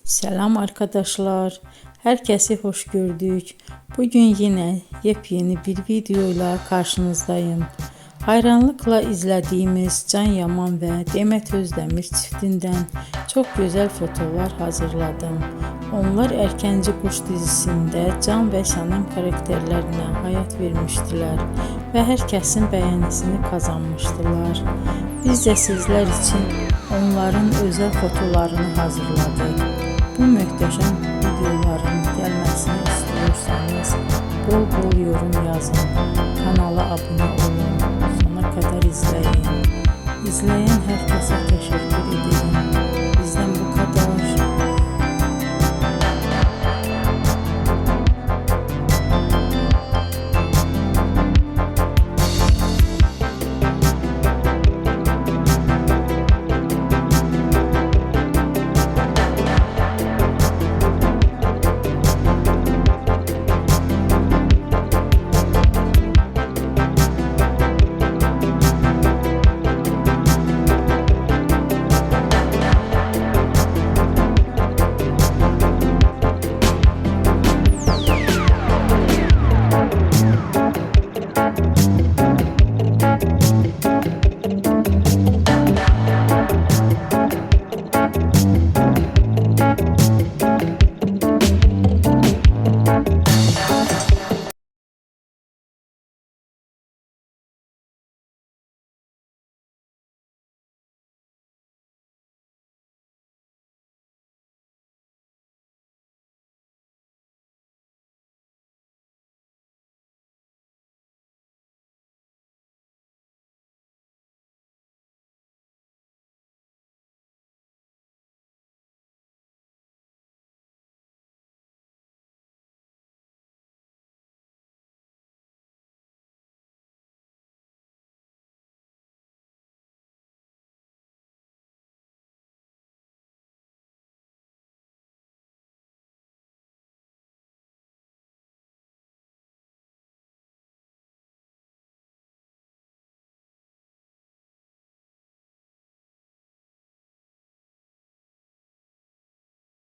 Selam arkadaşlar. Herkesi hoş gördük. Bugün yine yepyeni bir videoyla karşınızdayım. Hayranlıkla izlediğimiz Can Yaman ve Demet Özdemir çiftinden çok güzel fotolar hazırladım. Onlar Erkenci Kuş dizisinde Can ve Sənem karakterlerine hayat vermiştiler ve herkesin beğenisini kazanmıştılar. Biz de sizler için onların özel fotolarını hazırladık. Bu möhtəşəm videoların gəlməsini istiyorsanız bol bol yorum yazın, kanala abone olun, sona kadar izleyin. İzleyen herkese teşekkür ederim.